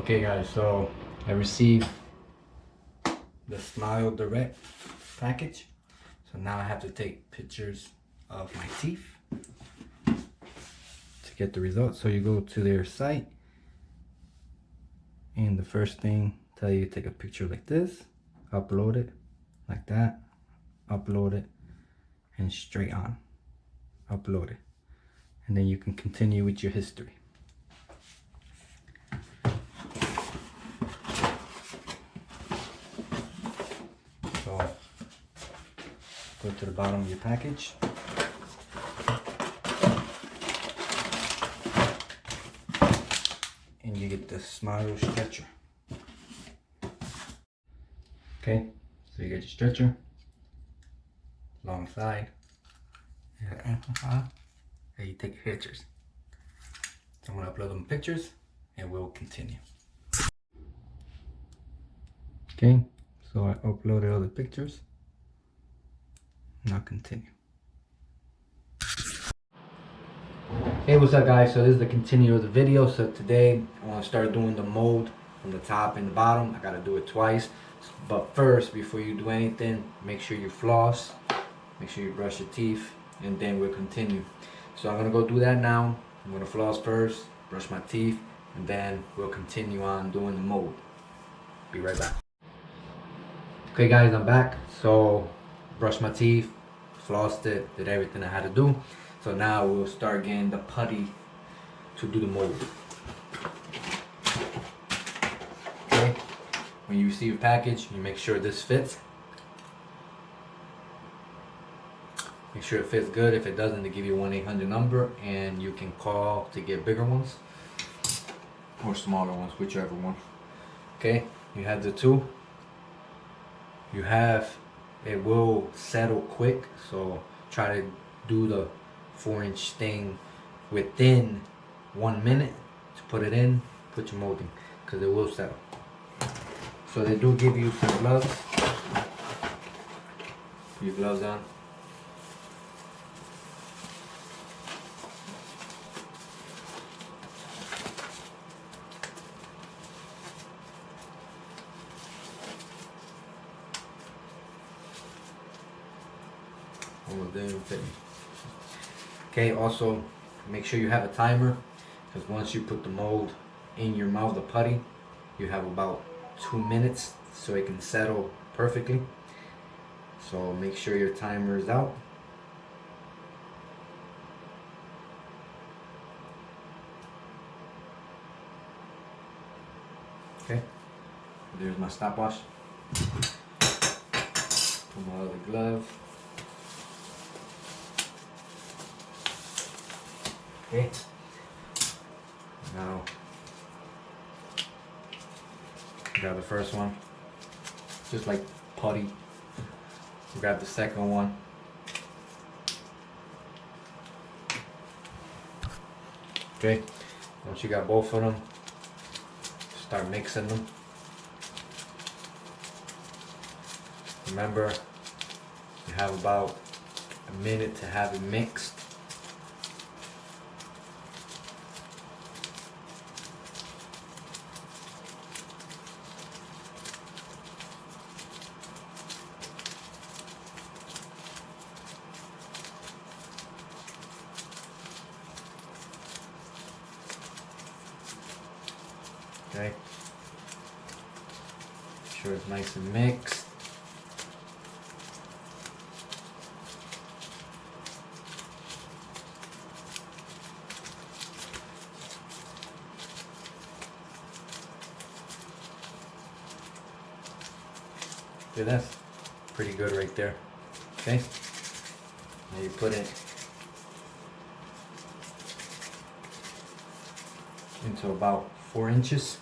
Okay guys, so I received the Smile Direct package. So now I have to take pictures of my teeth to get the results. So you go to their site and the first thing tell you to take a picture like this, upload it like that, upload it, and straight on, upload it. And then you can continue with your history. So go to the bottom of your package. And you get the Smile stretcher. Okay, so you get your stretcher, long side, and you take your pictures. So I'm gonna upload them pictures and we'll continue. Okay, so I uploaded all the pictures. Now continue. Hey, what's up guys? So this is the continue of the video. So today I want to start doing the mold from the top and the bottom. I gotta do it twice. But first, before you do anything, make sure you floss, make sure you brush your teeth, and then we'll continue. So I'm gonna go do that now. I'm gonna floss first, brush my teeth, and then we'll continue on doing the mold. Be right back. Okay guys, I'm back. So brushed my teeth, flossed it, did everything I had to do. So now we'll start getting the putty to do the mold. Okay, when you receive a package, you make sure this fits. Make sure it fits good. If it doesn't, they give you a 1-800 number and you can call to get bigger ones or smaller ones, whichever one. Okay, you have the two. You have, it will settle quick, so try to do the 4-inch thing within 1 minute to put it in, put your molding, because it will settle. So they do give you some gloves. Put your gloves on. Okay, also make sure you have a timer, because once you put the mold in your mouth, the putty, you have about 2 minutes so it can settle perfectly. So make sure your timer is out. Okay, there's my stopwatch. Put my other glove. Okay, now grab the first one, just like putty. Grab the second one. Okay, once you got both of them, start mixing them. Remember, you have about a minute to have it mixed. Okay, make sure it's nice and mixed. Okay, that's pretty good right there. Okay, now you put it into about 4 inches.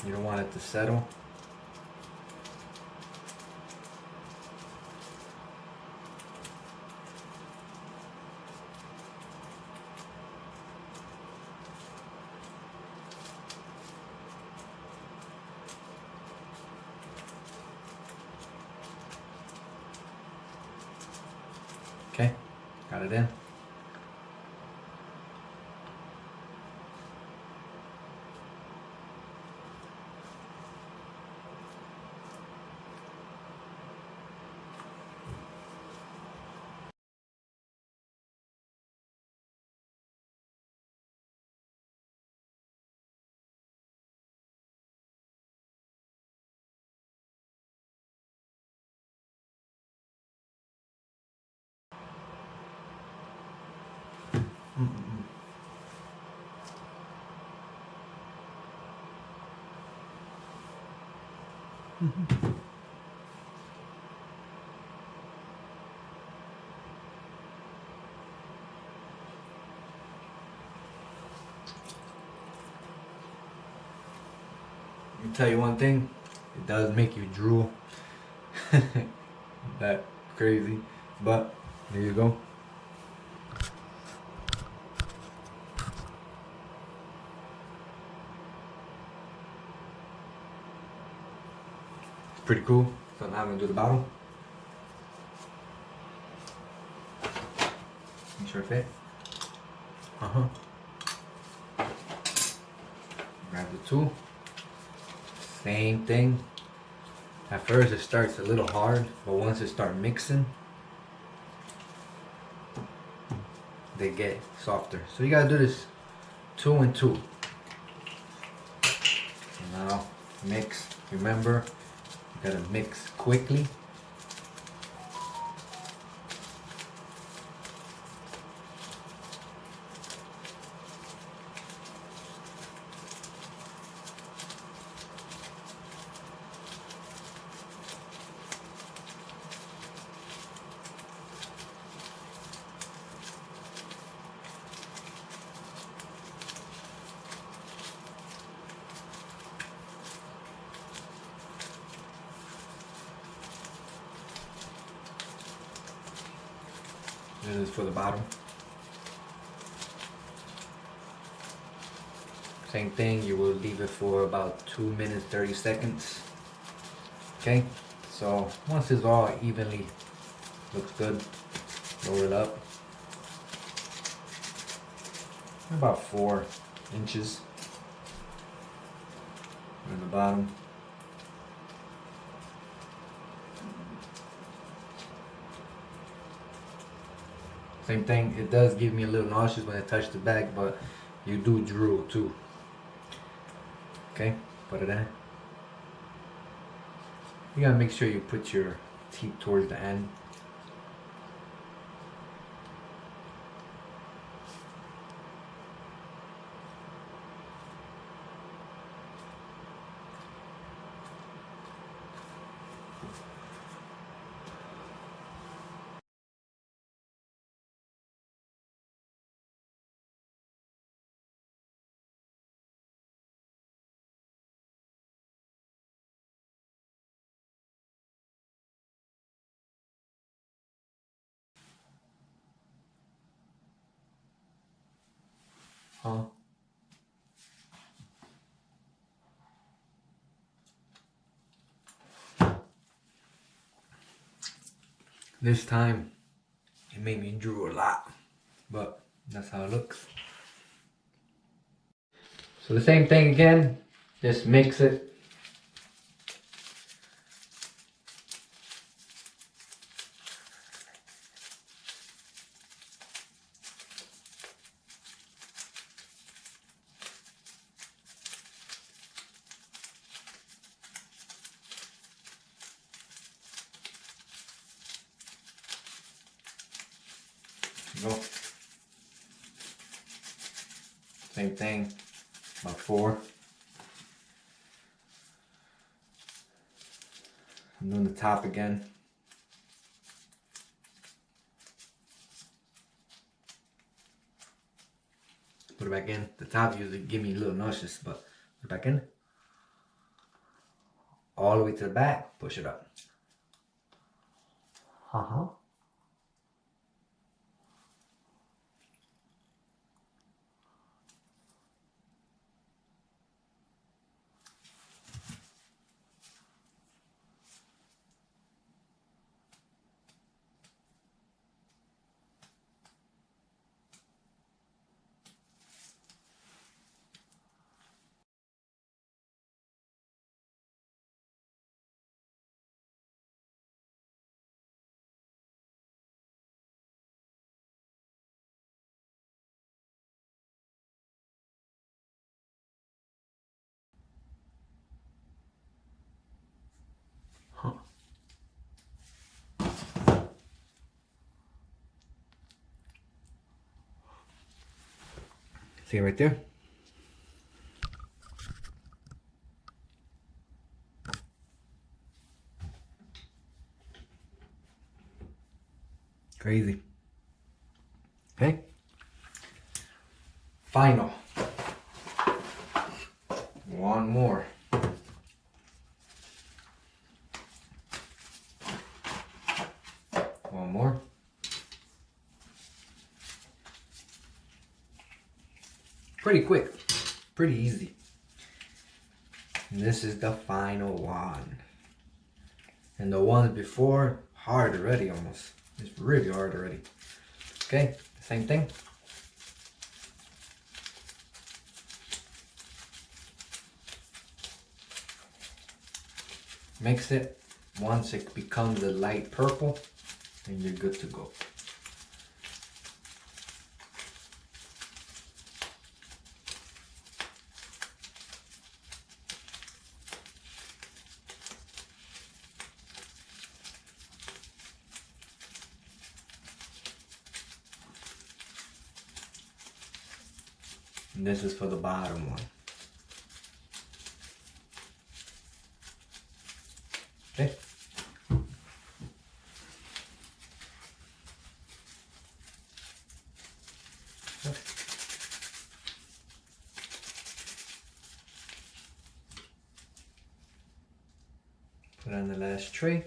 You don't want it to settle. Okay, got it in. Let me tell you one thing, it does make you drool. That crazy, but there you go. It's pretty cool. So now I'm gonna do the bottom. Make sure it fit. Grab the tool. Same thing. At first it starts a little hard, but once it starts mixing, they get softer. So you gotta do this 2 and 2. Now mix. Remember, you gotta mix quickly. This is for the bottom. Same thing, you will leave it for about 2 minutes 30 seconds. Okay, so once it's all evenly looks good, lower it up about 4 inches on the bottom. Same thing, it does give me a little nauseous when I touch the bag, but you do drool too. Okay, put it in. You gotta make sure you put your teeth towards the end. Huh? This time, it made me drool a lot, but that's how it looks. So the same thing again, just mix it. Go. Same thing, about 4. I'm doing the top again. Put it back in. The top usually give me a little nauseous, but put it back in. All the way to the back, push it up. See it right there? Crazy. Okay. Final. One more. One more. Pretty quick. Pretty easy. And this is the final one. And the ones before, hard already almost. It's really hard already. Okay, same thing. Mix it. Once it becomes a light purple, and you're good to go. And this is for the bottom one. Okay. Put on the last tray.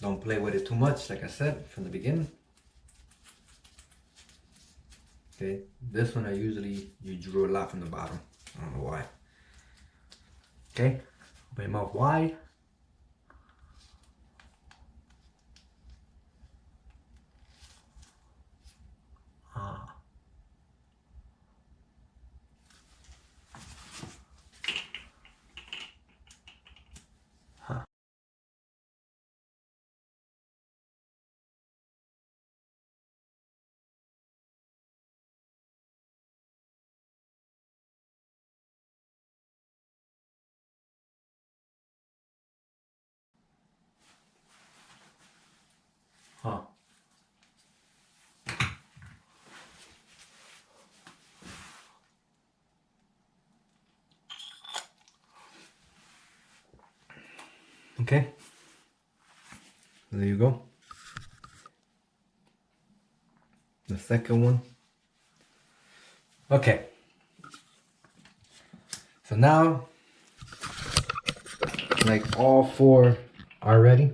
Don't play with it too much, like I said from the beginning. Okay, this one you drew a lot from the bottom. I don't know why. Okay, open your mouth wide. Huh. Okay. There you go. The second one. Okay. So now, like all four are ready.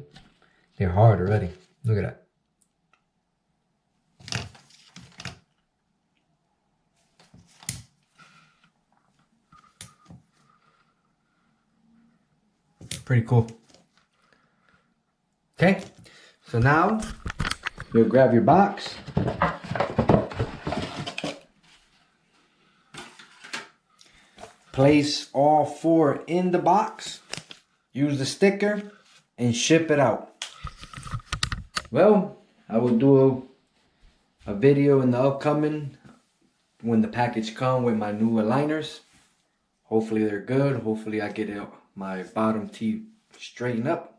They're hard already. Look at that. Pretty cool. Okay, so now you'll grab your box. Place all four in the box. Use the sticker and ship it out. Well, I will do a video in the upcoming when the package comes with my new aligners. Hopefully they're good. Hopefully I get my bottom teeth straightened up.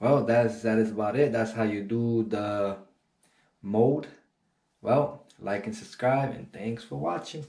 Well, that is about it. That's how you do the mold. Well, like and subscribe, and thanks for watching.